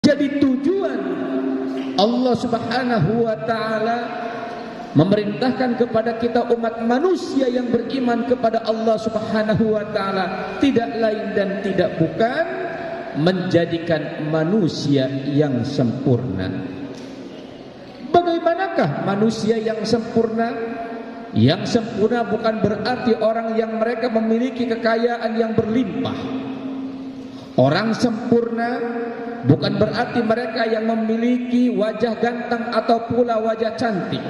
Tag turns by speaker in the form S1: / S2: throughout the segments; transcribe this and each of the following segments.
S1: Jadi tujuan Allah Subhanahu wa ta'ala memerintahkan kepada kita umat manusia yang beriman kepada Allah Subhanahu wa ta'ala tidak lain dan tidak bukan menjadikan manusia yang sempurna. Bagaimanakah manusia yang sempurna? Yang sempurna bukan berarti orang yang mereka memiliki kekayaan yang berlimpah. Orang sempurna bukan berarti mereka yang memiliki wajah ganteng atau pula wajah cantik.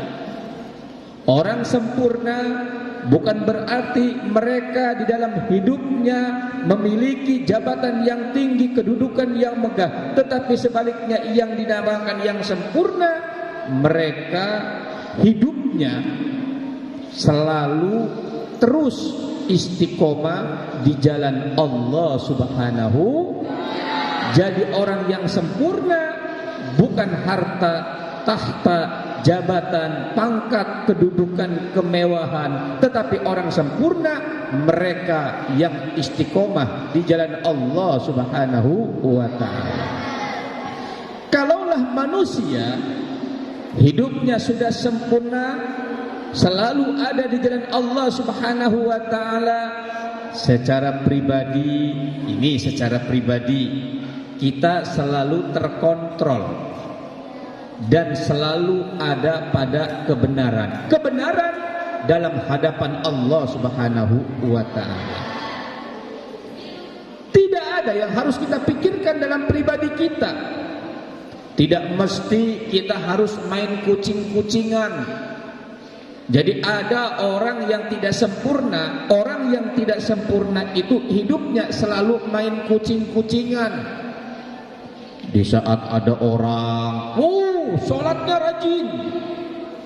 S1: Orang sempurna bukan berarti mereka di dalam hidupnya memiliki jabatan yang tinggi, kedudukan yang megah. Tetapi sebaliknya yang dinamakan yang sempurna, mereka hidupnya selalu terus istiqomah di jalan Allah Subhanahu. Jadi orang yang sempurna bukan harta, tahta, jabatan, pangkat, kedudukan, kemewahan, tetapi orang sempurna mereka yang istiqomah di jalan Allah Subhanahu wa ta'ala. Kalaulah manusia hidupnya sudah sempurna, selalu ada di jalan Allah Subhanahu wa ta'ala, secara pribadi kita selalu terkontrol dan selalu ada pada kebenaran dalam hadapan Allah Subhanahu wa ta'ala. Tidak ada yang harus kita pikirkan dalam pribadi kita. Tidak mesti kita harus main kucing-kucingan. Jadi ada orang yang tidak sempurna. Orang yang tidak sempurna itu hidupnya selalu main kucing-kucingan. Di saat ada orang, sholatnya rajin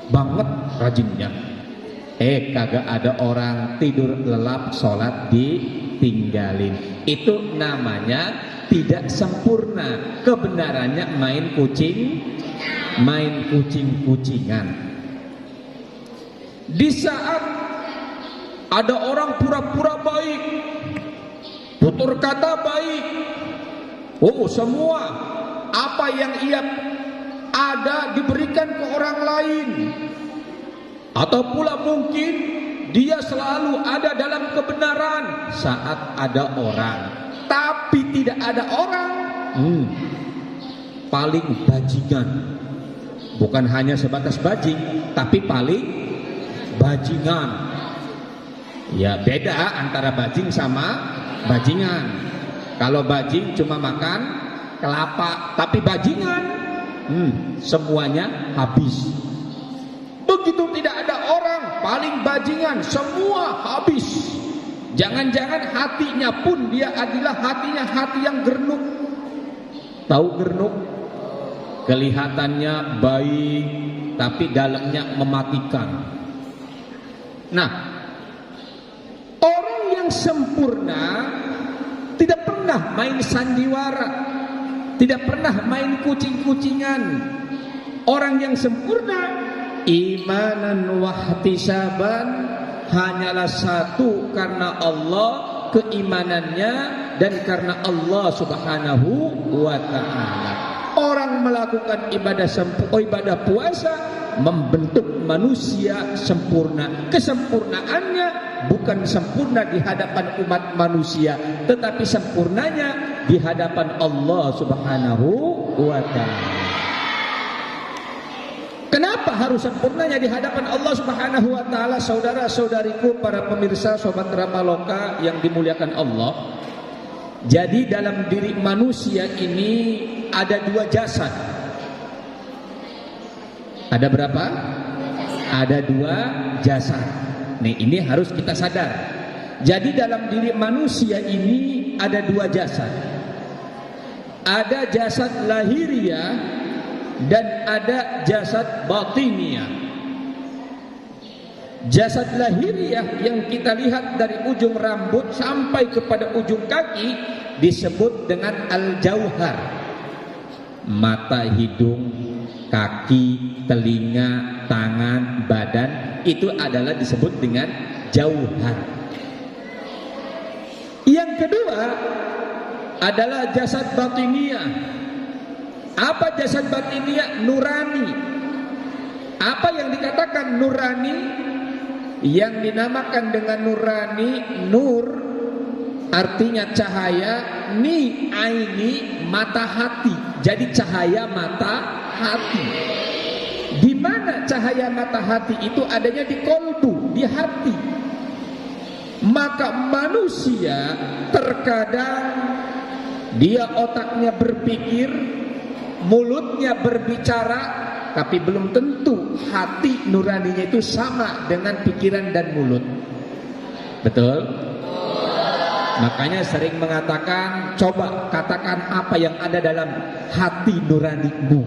S1: banget, rajinnya. Kagak ada orang tidur lelap, sholat ditinggalin. Itu namanya tidak sempurna. Kebenarannya main kucing-kucingan. Di saat ada orang pura-pura baik, tutur kata baik, semua apa yang ia ada diberikan ke orang lain, atau pula mungkin dia selalu ada dalam kebenaran saat ada orang, tapi tidak ada orang, paling bajingan. Bukan hanya sebatas bajing, tapi paling bajingan. Ya, beda antara bajing sama bajingan. Kalau bajing cuma makan kelapa, tapi bajingan semuanya habis. Begitu tidak ada orang, paling bajingan, semua habis. Jangan-jangan hatinya pun dia adalah hati yang gernuk. Tahu gernuk? Kelihatannya baik, tapi dalamnya mematikan. Nah, orang yang sempurna tidak pernah main sandiwara, tidak pernah main kucing-kucingan. Orang yang sempurna imanan wahtisaban, hanyalah satu karena Allah keimanannya dan karena Allah Subhanahu wa ta'ala. Orang melakukan ibadah puasa membentuk manusia sempurna. Kesempurnaannya bukan sempurna di hadapan umat manusia, tetapi sempurnanya di hadapan Allah Subhanahu wa ta'ala. Kenapa harus sempurnanya di hadapan Allah Subhanahu wa ta'ala? Saudara-saudariku, para pemirsa Sobat Ramaloka yang dimuliakan Allah. Jadi dalam diri manusia ini ada dua jasad. Ada berapa? Ada dua jasad. Nih, ini harus kita sadar. Jadi dalam diri manusia ini ada dua jasad. Ada jasad lahiriah dan ada jasad batiniah. Jasad lahiriah yang kita lihat dari ujung rambut sampai kepada ujung kaki disebut dengan al-jauhar. Mata, hidung, kaki, telinga, tangan, badan, itu adalah disebut dengan jauhar. Yang kedua adalah jasad batiniah. Apa jasad batiniah? Nurani. Apa yang dikatakan nurani? Yang dinamakan dengan nurani, nur artinya cahaya, ni aini mata hati. Jadi cahaya mata hati. Di mana cahaya mata hati itu adanya? Di kolbu, di hati. Maka manusia terkadang dia otaknya berpikir, mulutnya berbicara, tapi belum tentu hati nuraninya itu sama dengan pikiran dan mulut. Betul? Makanya sering mengatakan, coba katakan apa yang ada dalam hati nuranimu.